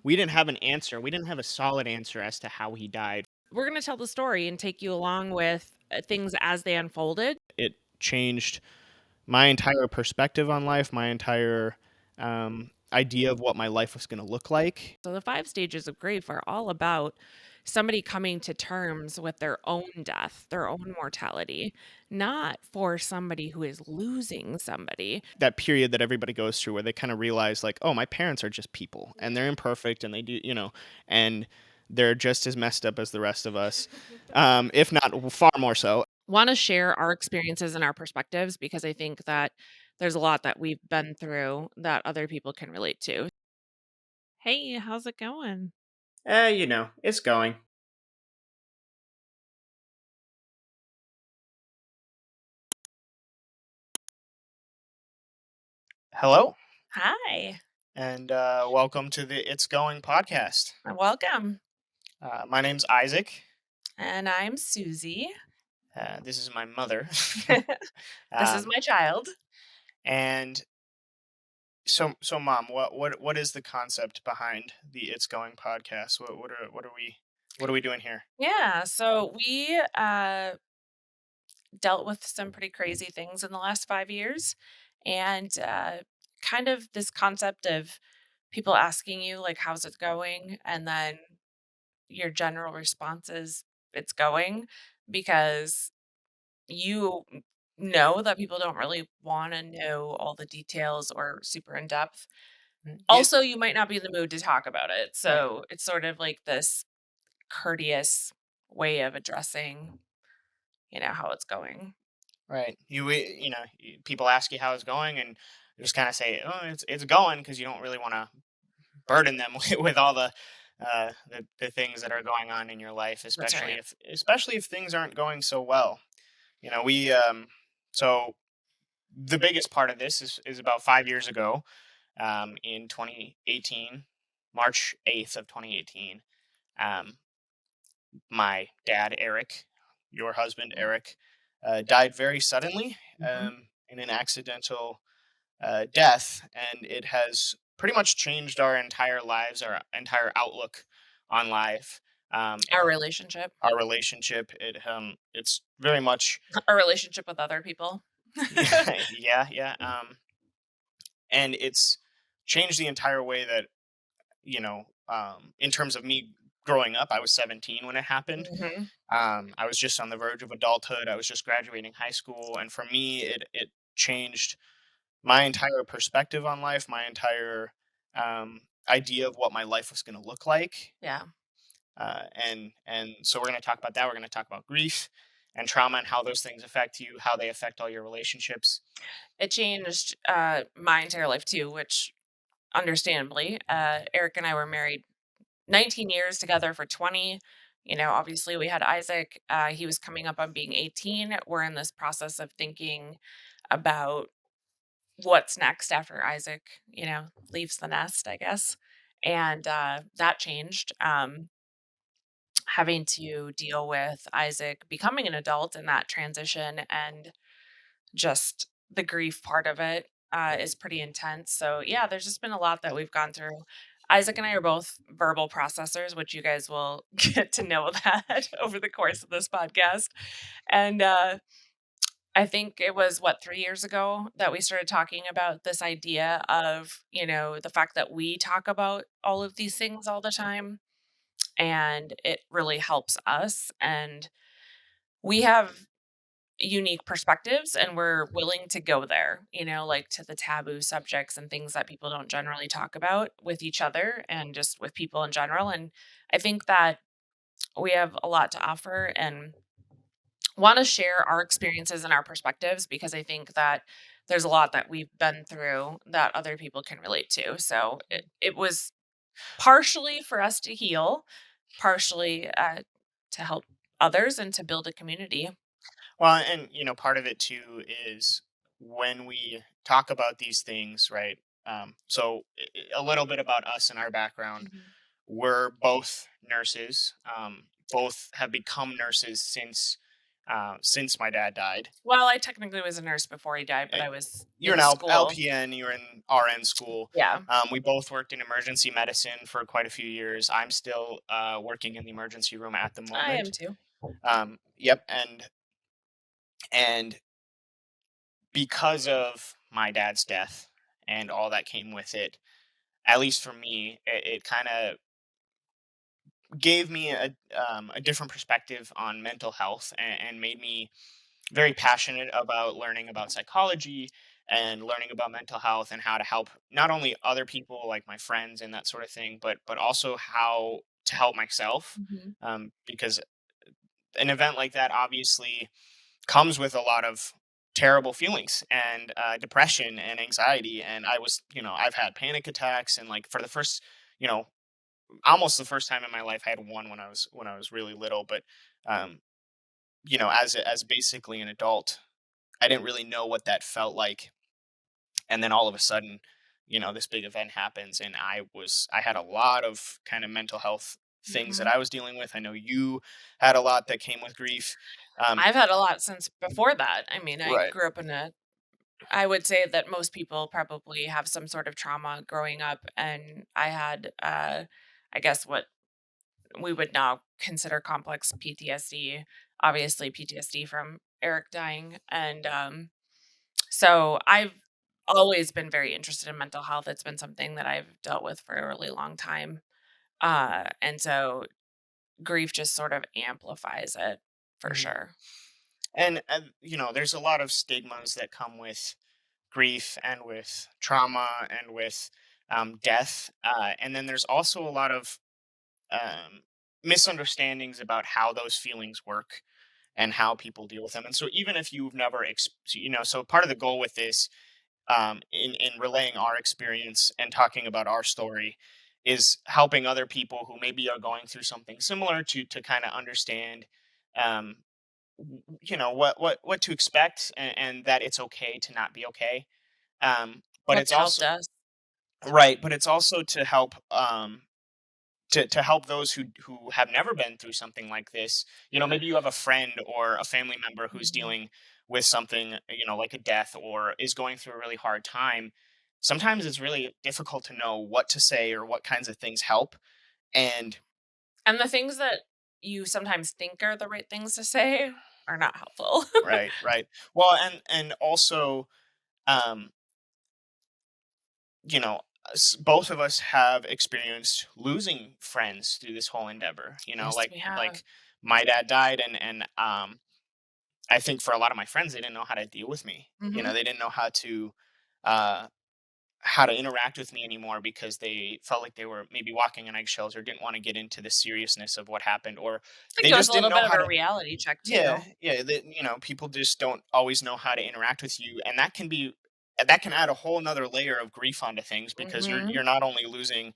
we didn't have an answer. We didn't have a solid answer as to how he died. We're going to tell the story and take you along with things as they unfolded. It changed my entire perspective on life, my entire idea of what my life was going to look like. So the 5 stages of grief are all about somebody coming to terms with their own death, their own mortality, not for somebody who is losing somebody. That period that everybody goes through where they kind of realize, like, oh, my parents are just people and they're imperfect and they do, and they're just as messed up as the rest of us, if not far more so. Want to share our experiences and our perspectives because I think that there's a lot that we've been through that other people can relate to. Hey, how's it going? It's going. Hello, Hi, and welcome to the It's Going podcast. welcome. My name's Isaac. And I'm Suzy. This is my mother. This is um, my child. and so, Mom, what is the concept behind the It's Going podcast? What are we doing here? Yeah, so we dealt with some pretty crazy things in the last 5 years. And kind of this concept of people asking you, like, how's it going? And then your general response is, it's going, because you know that people don't really want to know all the details or super in depth. Yeah, Also, you might not be in the mood to talk about it. right, So it's sort of like this courteous way of addressing, how it's going. right. People ask you how it's going, and you just kind of say, "Oh, it's going," because you don't really want to burden them with all the things that are going on in your life, That's especially right. if things aren't going so well. We so the biggest part of this is about 5 years ago, in 2018, March 8th of 2018. Um, my dad, Eric, your husband, Erick, died very suddenly, Mhm. in an accidental death, and it has pretty much changed our entire lives, our entire outlook on life, Our relationship, our relationship. It's very much our relationship with other people. yeah, yeah, yeah. And it's changed the entire way that in terms of me growing up. I was 17 when it happened. Mhm. I was just on the verge of adulthood. I was just graduating high school, and for me, it changed my entire perspective on life, my entire idea of what my life was going to look like. Yeah. And so we're going to talk about that. We're going to talk about grief and trauma and how those things affect you, how they affect all your relationships. It changed, my entire life too, which understandably, Eric and I were married 19 years, together for 20. Obviously we had Isaac. He was coming up on being 18. We're in this process of thinking about what's next after Isaac, leaves the nest, I guess. And that changed. Having to deal with Isaac becoming an adult in that transition, and just the grief part of it is pretty intense. So, yeah, there's just been a lot that we've gone through. Isaac and I are both verbal processors, which you guys will get to know that over the course of this podcast. And I think it was, what, 3 years ago that we started talking about this idea of, the fact that we talk about all of these things all the time, and it really helps us. And we have unique perspectives, and we're willing to go there, like to the taboo subjects and things that people don't generally talk about with each other and just with people in general. And I think that we have a lot to offer and want to share our experiences and our perspectives because I think that there's a lot that we've been through that other people can relate to. So it was partially for us to heal, partially to help others and to build a community. Well, and part of it too is when we talk about these things, right? So a little bit about us and our background. Mhm. We're both nurses. Both have become nurses since since my dad died. Well, I technically was a nurse before he died, but Uh, I was You're in an school. LPN, you're in RN school. Yeah, We both worked in emergency medicine for quite a few years. I'm still working in the emergency room at the I am moment. too. Yep, and because of my dad's death and all that came with it, at least for me, it kind of gave me a different perspective on mental health, and made me very passionate about learning about psychology and learning about mental health and how to help not only other people like my friends and that sort of thing, but also how to help myself, Mhm, because an event like that obviously comes with a lot of terrible feelings and depression and anxiety. And I've had panic attacks, and like for the first, you know almost the first time in my life, I had one when I was really little. But um as basically an adult, I didn't really know what that felt like. And then all of a sudden, this big event happens, and I had a lot of kind of mental health things that mhm. I was dealing with. I know you had a lot that came with grief. I've had a lot since before that. I mean, I Right. grew up in a I would say that most people probably have some sort of trauma growing up, and I had, I guess what we would now consider complex PTSD, obviously PTSD from Eric dying, and, so I've always been very interested in mental health. It's been something that I've dealt with for a really long time, and so grief just sort of amplifies it for Mhm. sure. And there's a lot of stigmas that come with grief and with trauma and with death. And then there's also a lot of um, misunderstandings about how those feelings work and how people deal with them. And so even if you've never, so part of the goal with this, in relaying our experience and talking about our story, is helping other people who maybe are going through something similar to kind of understand, um, what to expect, and that it's okay to not be okay. But it's That's also helped us. right, but it's also to help, to help those who have never been through something like this. Maybe you have a friend or a family member who's Mhm. dealing with something, like a death, or is going through a really hard time. Sometimes it's really difficult to know what to say or what kinds of things help. And And the things that you sometimes think are the right things to say are not helpful. right, right. Well, and also, um you know, both of us have experienced losing friends through this whole endeavor. Yes, we have. Like my dad died, and I think for a lot of my friends, they didn't know how to deal with me. Mhm. They didn't know uh, how to interact with me anymore, because they felt like they were maybe walking on eggshells, or didn't want to get into the seriousness of what happened, or I think they it was just a didn't little know bit of how a to. reality check Yeah, too. yeah. People just don't always know how to interact with you, and that can add a whole nother layer of grief onto things, because you're Mhm. not only losing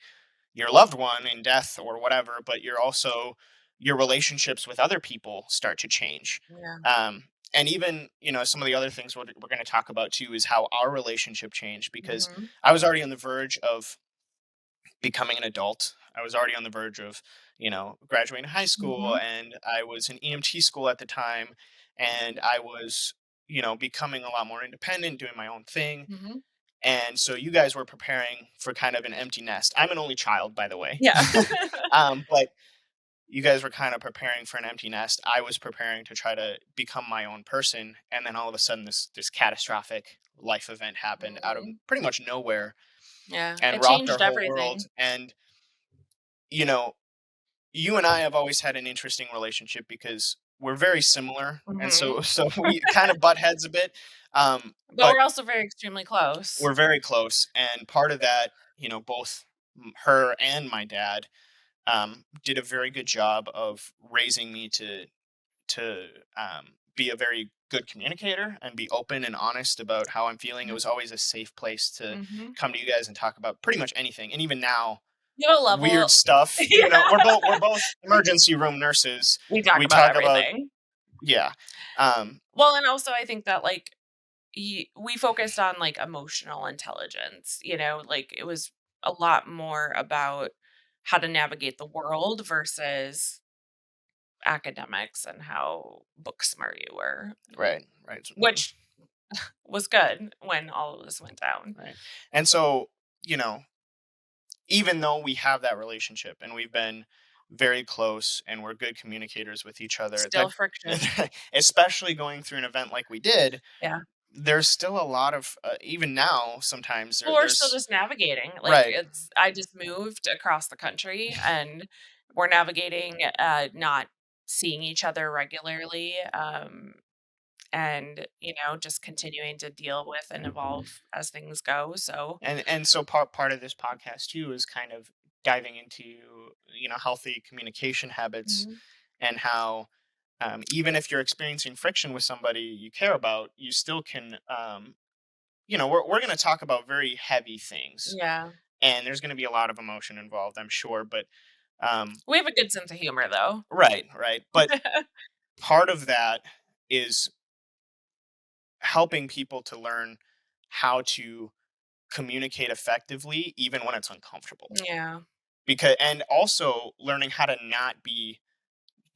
your loved one in death or whatever, but you're also, your relationships with other people start to change. Yeah. And even, some of the other things we're going to talk about too is how our relationship changed, because Mhm. I was already on the verge of becoming an adult. I was already on the verge of, graduating high school, Mhm. and I was in EMT school at the time, and I was, becoming a lot more independent, doing my own thing. Mhm. And so you guys were preparing for kind of an empty nest. I'm an only child, by the way. Yeah. But you guys were kind of preparing for an empty nest. I was preparing to try to become my own person, and then all of a sudden, this catastrophic life event happened out of Mhm. pretty much nowhere, Yeah. and It rocked our changed whole world. everything. And you know, you and I have always had an interesting relationship, because we're very similar, and so Mhm. so we kind of butt heads a bit. But But we're also very extremely close. we're very close, and part of that, both her and my dad did a very good job of raising me to be a very good communicator and be open and honest about how I'm feeling. It Yeah. was always a safe place to Mhm. come to you guys and talk about pretty much anything. And even now, You have a weird level. stuff. Yeah. We're both emergency room nurses. We talk We about talk about, everything. yeah. Um, Well, and also I think that, like, we focused on, like, emotional intelligence, like, it was a lot more about how to navigate the world versus academics and how book smart you were, Right, right, which was good when all of this went down. right. And so, you know, even though we have that relationship and we've been very close and we're good communicators with each other, Still friction. especially going through an event like we did, Yeah. there's still a lot of even now sometimes Well, we're still there's just navigating. Like right. I just moved across the country and we're navigating not seeing each other regularly and just continuing to deal with and evolve as things go. So, And so part of this podcast too is kind of diving into, healthy communication habits, mhm. and how even if you're experiencing friction with somebody you care about, you still can we're going to talk about very heavy things, Yeah. and there's going to be a lot of emotion involved, I'm sure, but um We have a good sense of humor though. right, right, but part of that is helping people to learn how to communicate effectively even when it's uncomfortable, Yeah. because and also learning how to not be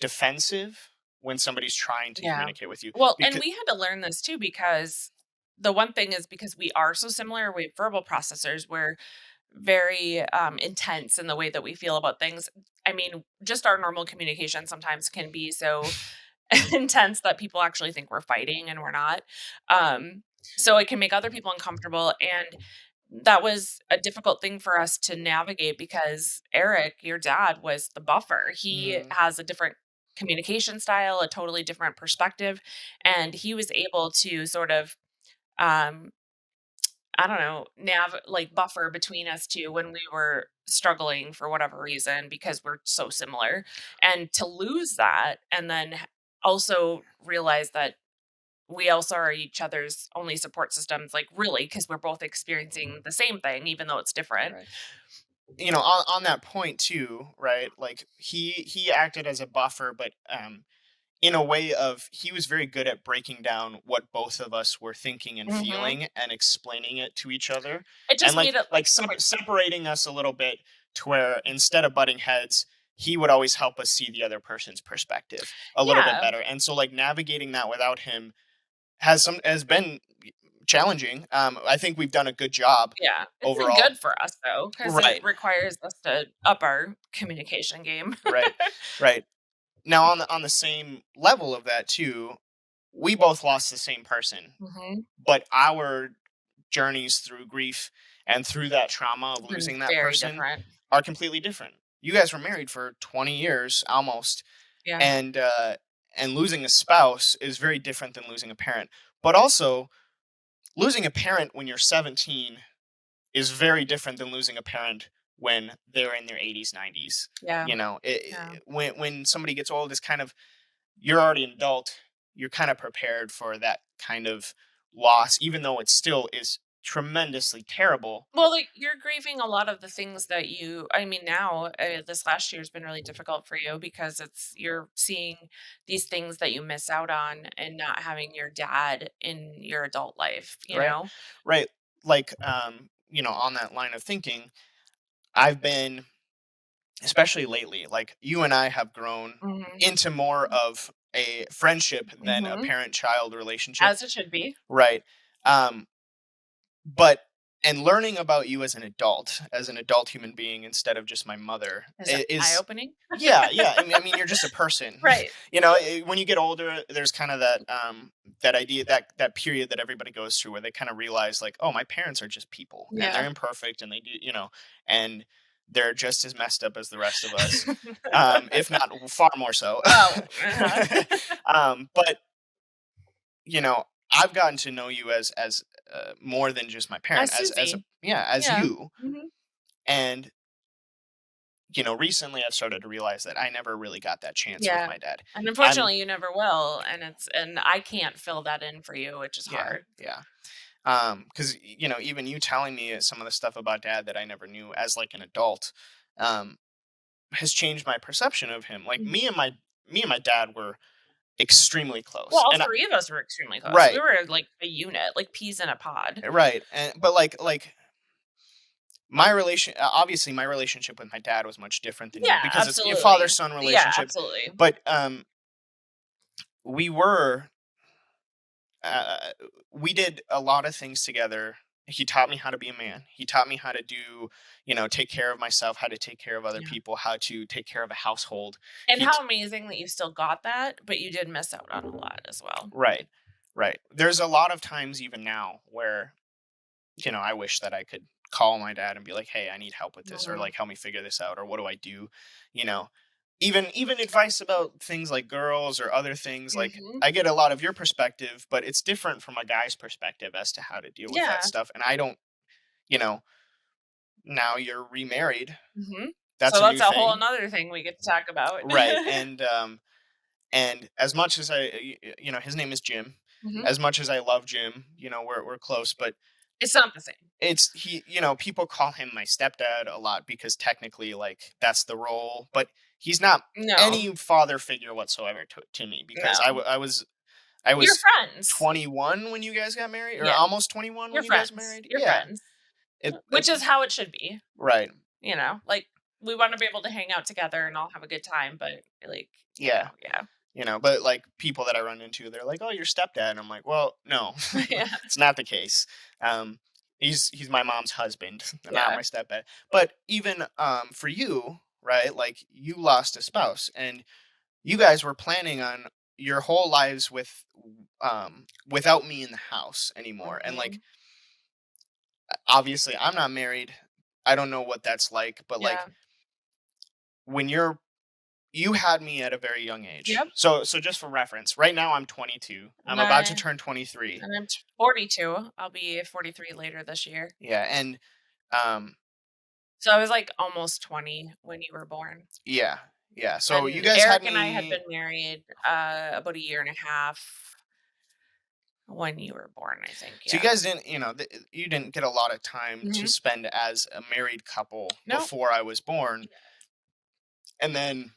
defensive when somebody's trying to Yeah. communicate with you, Well, and because we had to learn this too because the one thing is because we are so similar, we have verbal processors, we're very intense in the way that we feel about things. I mean, just our normal communication sometimes can be so intense that people actually think we're fighting and we're not. Um, so it can make other people uncomfortable. And that was a difficult thing for us to navigate because Eric, your dad, was the buffer. He Mhm. has a different communication style, a totally different perspective. And he was able to sort of, um, I don't know, like buffer between us two when we were struggling for whatever reason because we're so similar. And to lose that and then also realize that we also are each other's only support systems, like really, because we're both experiencing the same thing, even though it's different. Right. On that point too, right, like he acted as a buffer, but in a way of he was very good at breaking down what both of us were thinking and hmm feeling and explaining it to each other, It and just made it like so much. separating us a little bit, to where instead of butting heads, he would always help us see the other person's perspective a little bit Yeah, better, and so like navigating that without him has been challenging. I think we've done a good job yeah. It's been overall. good for us though, because it Right, requires us to up our communication game. right, right. Now on the same level of that too, we both lost the same person, hmm but our journeys through grief and through that trauma of Been losing that very person different. are completely different. You guys were married for 20 years almost, Yeah, and losing a spouse is very different than losing a parent. But also, losing a parent when you're 17 is very different than losing a parent when they're in their 80s, 90s. yeah, yeah. When somebody gets old, it's kind of, you're already an adult, you're kind of prepared for that kind of loss, even though it still is tremendously terrible. Well, like, you're grieving a lot of the things that I mean, now, this last year has been really difficult for you because you're seeing these things that you miss out on and not having your dad in your adult life, you Right, know? right. Like, on that line of thinking, I've been, especially lately, like you and I have grown Mhm. into more of a friendship than a Mhm. parent-child relationship. As it should be. Right. Um, but and learning about you as an adult human being instead of just my mother Is it is, eye-opening? yeah, yeah. I mean, you're just a person. Right. When you get older, there's kind of that idea, that period that everybody goes through where they kind of realize, like, oh, my parents are just people and they're Yeah. imperfect, and they do, and they're just as messed up as the rest of us, if not far more so. Oh, uh-huh. But I've gotten to know you as more than just my parent, As as a, Suzy. yeah, as Yeah. you. Mhm. And recently I've started to realize that I never really got that chance with Yeah. my dad. And I'm unfortunately, you never will, and I can't fill that in for you, which is Yeah, hard. yeah. Because even you telling me some of the stuff about dad that I never knew as like an adult, um, has changed my perception of him. Like Mhm. me and my dad were extremely Well, close, all and 3 of us were extremely close. We right, were like a unit, like peas in a pod. right, and but like obviously my relationship with my dad was much different than you Yeah, because it's a father absolutely. son Yeah, relationship. absolutely. But we were uh, we did a lot of things together. He taught me how to be a man. He taught me how to do, take care of myself, how to take care of other Yeah. people, how to take care of a household. And He t- how amazing that you still got that, but you did miss out on a lot as well. right, right. There's a lot of times even now where I wish that I could call my dad and be like, "Hey, I need help with this," or Mhm. like, "Help me figure this out," or "What do I do?" You know, even advice about things like girls or other things. Like, Mhm. I get a lot of your perspective, but it's different from a guy's perspective as to how to deal with that Yeah. stuff. And I don't, you know, now you're remarried. Mhm. That's So a new that's a whole thing, another thing we get to talk about. right? And as much as his name is Jim. Mhm. As much as I love Jim, we're close, but It's not the same. people call him my stepdad a lot because technically, like, that's the role, but he's not No. any father figure whatsoever to me because No. I You're was friends. 21 when you guys got married, or Yeah. almost 21 You're when you guys friends. married. You're Yeah, friends. it Which is how it should be, right. like, we wanna be able to hang out together and all have a good time, but, like, Yeah, yeah. but like people that I run into, they're like, "Oh, your stepdad," and I'm like, "Well, no, Yeah. it's not the case." Um, he's my mom's husband, not Yeah. my stepdad. But even for you, right? Like, you lost a spouse, and you guys were planning on your whole lives without me in the house anymore. And like, Mhm. obviously, I'm not married. I don't know what that's like, but like, Yeah. when you had me at a very young age. Yep. So just for reference, right now I'm 22. I'm And about to I turn 23. and I'm 42. I'll be 43 later this year. Yeah, and um So I was, like, almost 20 when you were born. yeah. Yeah. So you And guys had Eric and I had me. been married, about a year and a half when you were born, I think, So you yeah. guys didn't, you didn't get a lot of time to Mhm. spend as a married couple No. before I was born. And then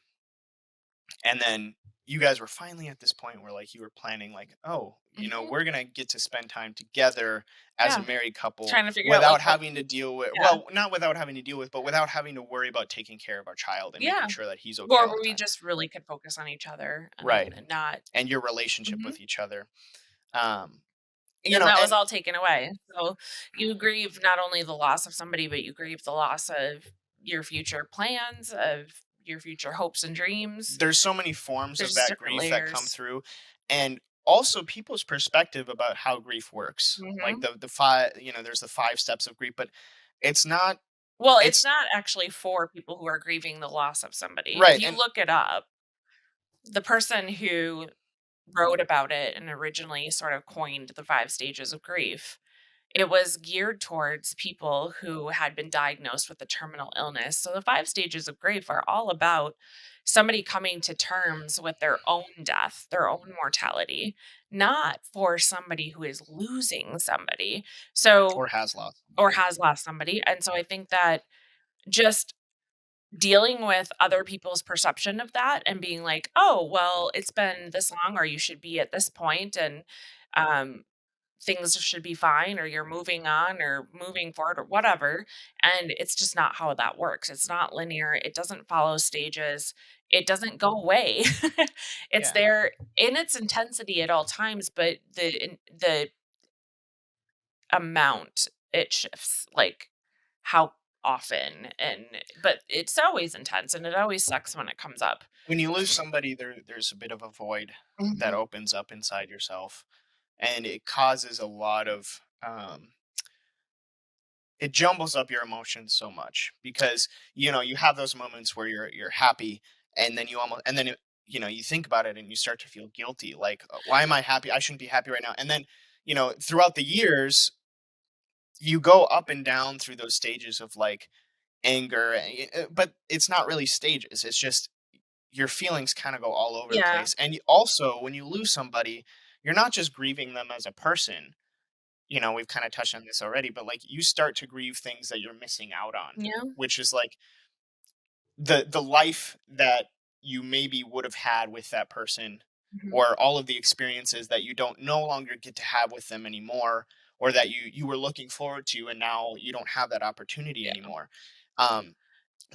and then you guys were finally at this point where, like, you were planning, like, oh, Mhm. we're gonna get to spend time together as a Yeah. married couple Trying to figure out, like, without what having to deal with, yeah. well, not without having to deal with, but without having to worry about taking care of our child and making Yeah. sure that he's okay Or all the we time. just really could focus on each other Right. and not And your relationship mhm. with each other. Um, And that was and all taken away. So you grieve not only the loss of somebody, but you grieve the loss of your future plans, of your future hopes and dreams. there's so many forms There's of just that different grief that come layers. through, and also people's perspective about how grief works. Like, Mhm. the five, there's the 5 steps of grief, but it's not Well, it's it's not actually for people who are grieving the loss of somebody. If right. you And look it up, the person who wrote about it and originally sort of coined the 5 stages of grief, it was geared towards people who had been diagnosed with a terminal illness. So the 5 stages of grief are all about somebody coming to terms with their own death, their own mortality, not for somebody who is losing somebody. So or has lost or somebody. has lost somebody. And so I think that just dealing with other people's perception of that and being like, "Oh, well, it's been this long or you should be at this point and um things should be fine or you're moving on or moving forward or whatever." And it's just not how that works. It's not linear. It doesn't follow stages. It doesn't go away. It's Yeah. there in its intensity at all times, but the amount it shifts, like how often and but it's always intense and it always sucks when it comes up. When you lose somebody, there's a bit of a void that Mhm. opens up inside yourself, and it causes a lot of it jumbles up your emotions so much because you have those moments where you're happy, and then you think about it and you start to feel guilty, like, why am I happy? I shouldn't be happy right now. And then throughout the years you go up and down through those stages of, like, anger, but it's not really stages. It's just your feelings kind of go all over the Yeah. place. And also, when you lose somebody, you're not just grieving them as a person. We've kind of touched on this already, but like, you start to grieve things that you're missing out on, Yeah. which is like the life that you maybe would have had with that person, Mhm. or all of the experiences that you don't no longer get to have with them anymore, or that you were looking forward to, and now you don't have that opportunity Yeah. anymore. Um,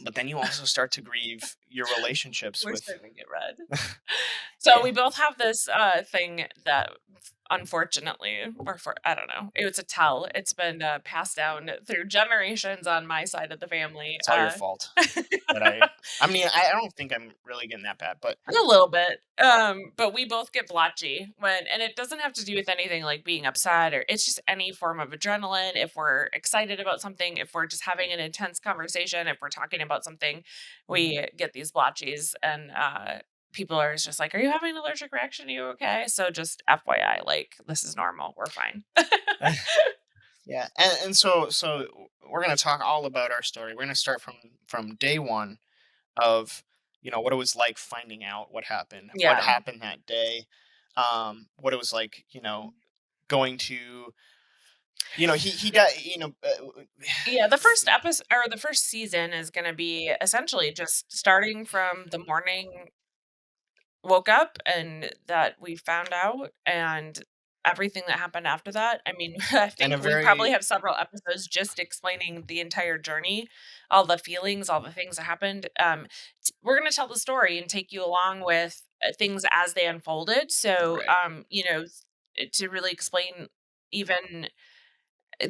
but then you also start to grieve your relationships We're with. starting to get red. So Yeah, we both have this thing that unfortunately, or for I don't know, it's a tell. It's been passed down through generations on my side of the family. it's all your fault that I mean, I don't think I'm really getting that bad, but A little bit. But we both get blotchy when, and it doesn't have to do with anything like being upset, or it's just any form of adrenaline. If we're excited about something, if we're just having an intense conversation, if we're talking about something, we get these blotchies, and people are just like, "Are you having an allergic reaction? Are you okay?" So just FYI, like this is normal. We're fine. yeah, and so we're gonna talk all about our story. We're gonna start from day one of, what it was like finding out what Yeah. happened that day, what it was like, going to, he got, Yeah, the first episode or the first season is going to be essentially just starting from the morning woke up and that we found out, and everything that happened after that. I mean, I and a think we probably very have several episodes just explaining the entire journey, all the feelings, all the things that happened. We're going to tell the story and take you along with things as they unfolded. So, right. to really explain even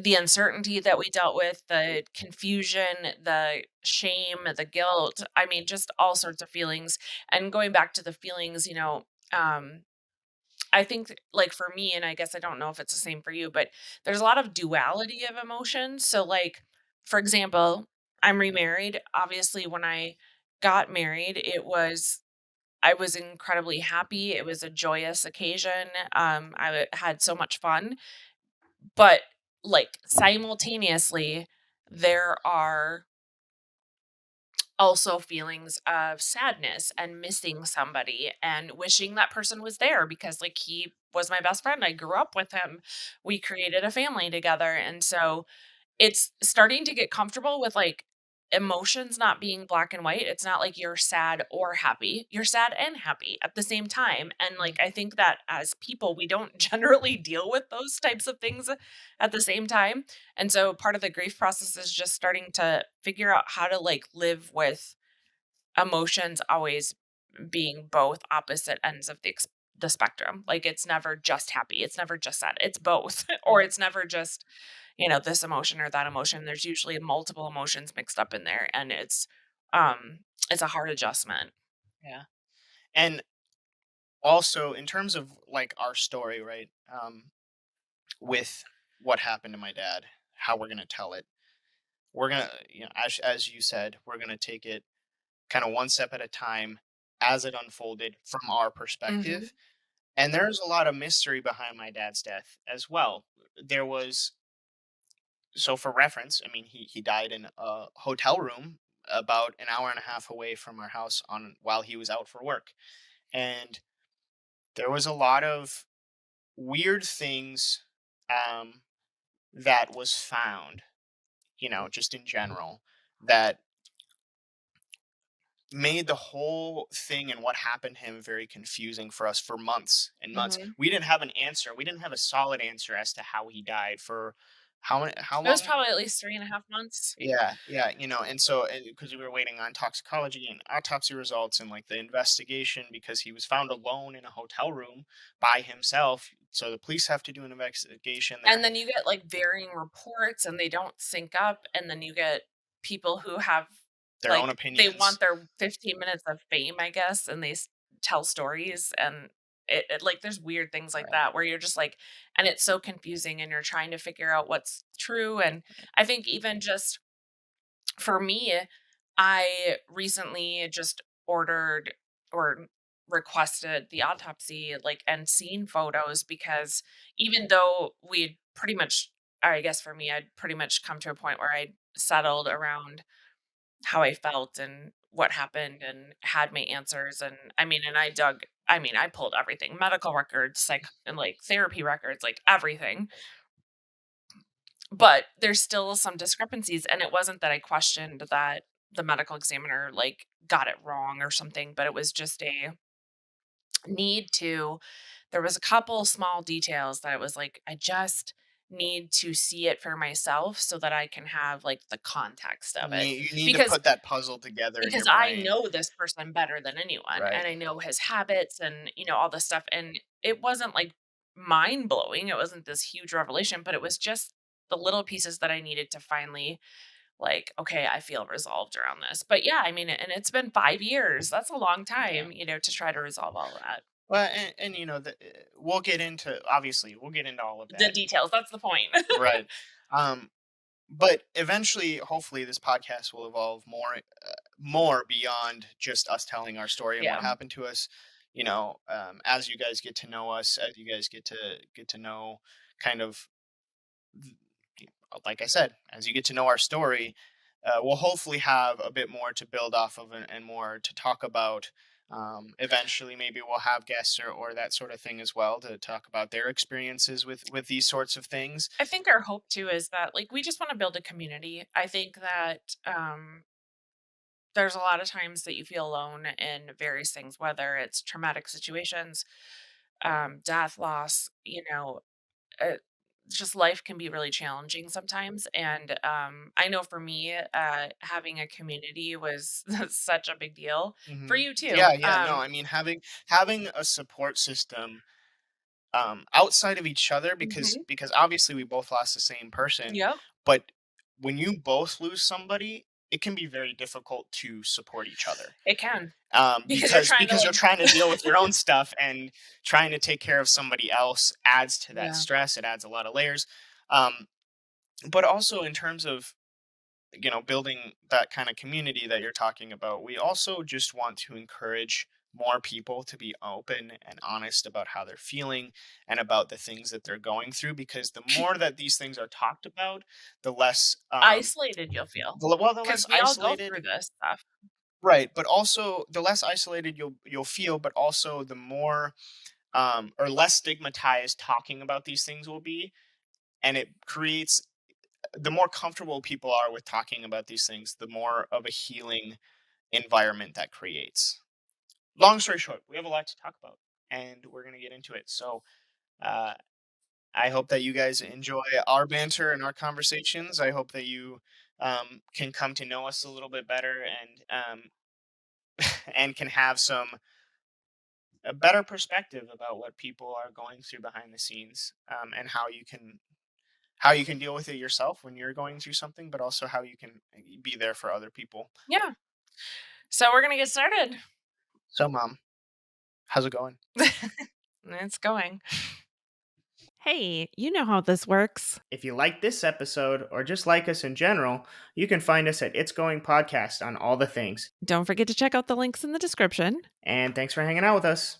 the uncertainty that we dealt with, the confusion, the shame, the guilt. I mean, just all sorts of feelings. And going back to the feelings, um, I think like for me, and I guess I don't know if it's the same for you, but there's a lot of duality of emotions. So, like, for example, I'm remarried. Obviously, when I got married, I was incredibly happy. It was a joyous occasion. Had so much fun, but, like, simultaneously, there are also feelings of sadness and missing somebody and wishing that person was there because, like, he was my best friend. I grew up with him. We created a family together, and so it's starting to get comfortable with, like, emotions not being black and white. It's not like you're sad or happy. You're sad and happy at the same time, and, like, I think that as people, we don't generally deal with those types of things at the same time, and so part of the grief process is just starting to figure out how to, like, live with emotions always being both opposite ends of the spectrum. Like, it's never just happy, it's never just sad, it's both, or Yeah, it's never just, this emotion or that emotion. There's usually multiple emotions mixed up in there, and it's a hard adjustment. yeah, and also in terms of like our story, right? With what happened to my dad, how we're gonna tell it. We're gonna, as you said, we're gonna take it kind of one step at a time as it unfolded from our Mhm. perspective. And there's a lot of mystery behind my dad's death as well. There was, so for reference, I mean, he died in a hotel room about an hour and a half away from our house on while he was out for work. And there was a lot of weird things, um, that was found, just in general, that made the whole thing and what happened to him very confusing for us for months and months. Mhm. We didn't have an answer. We didn't have a solid answer as to how he died for how It was long. probably at least 3.5 months. Yeah, yeah, and so because we were waiting on toxicology and autopsy results and like the investigation because he was found alone in a hotel room by himself. So the police have to do an investigation And there, then you get, like, varying reports, and they don't sync up, and then you get people who have, their own like, they opinions. want their 15 minutes of fame, I guess, and they tell stories, and like, there's weird things like Right. that where you're just like, and it's so confusing, and you're trying to figure out what's true. And I think even just for me, I recently just ordered or requested the autopsy, like, and seen photos because even though we'd pretty much, I guess for me, I'd pretty much come to a point where I settled around how I felt and what happened and had my answers. And I mean, and I pulled everything, medical records, and like therapy records, like everything. But there's still some discrepancies, and it wasn't that I questioned that the medical examiner, like, got it wrong or something, but it was just a need to there was a couple small details that it was like, I just need to see it for myself so that I can have, like, the context of it. You need to Because put that puzzle together in your I brain. know this person better than anyone, Right. and I know his habits and, all this stuff, and it wasn't, like, mind-blowing, it wasn't this huge revelation, but it was just the little pieces that I needed to finally, like, "Okay, I feel resolved around this." But yeah, I mean, and it's been 5 years, that's a long Yeah. time, to try to resolve all of that. Well, and we'll get into, obviously, we'll get into all of The that. details, that's the point. Right. Um, but eventually, hopefully, this podcast will evolve more beyond just us telling our story and what Yeah. happened to us. As you guys get to know us, as you guys get to know kind of, th- like I said, as you get to know our story, we'll hopefully have a bit more to build off of, and more to talk about. Eventually, maybe we'll have guests, or that sort of thing as well, to talk about their experiences with these sorts of things. I think our hope too is that, like, we just wanna build a community. I think that, there's a lot of times that you feel alone in various things, whether it's traumatic situations, death, loss, uh, just life can be really challenging sometimes. And I know for me, having a community was such a big deal. For Hmm. you too. Yeah, yeah, no, I mean, having a support system, outside of each other, because Mhm. obviously we both lost the same person, Yep, but when you both lose somebody, it can be very difficult to support each other, it can because you're because trying to you're like, trying to deal with your own stuff, and trying to take care of somebody else adds to that yeah. stress. It adds a lot of layers. um, but also, in terms of, building that kind of community that you're talking about, we also just want to encourage more people to be open and honest about how they're feeling, and about the things that they're going through, because the more that these things are talked about, the less, Isolated you'll feel the less because we all go isolated. through this stuff. Right, but also the less isolated you'll feel, but also the more, or less stigmatized talking about these things will be. And it creates, the more comfortable people are with talking about these things, the more of a healing environment that creates. Long story short, we have a lot to talk about, and we're going to get into it. So, uh, I hope that you guys enjoy our banter and our conversations. I hope that you, can come to know us a little bit better, and can have a better perspective about what people are going through behind the scenes, and how you can deal with it yourself when you're going through something, but also how you can be there for other people. Yeah. So we're gonna get started. So, Mom, how's it going? It's going. Hey, you know how this works. If you like this episode, or just like us in general, you can find us at It's Going Podcast on all the things. Don't forget to check out the links in the description. And thanks for hanging out with us.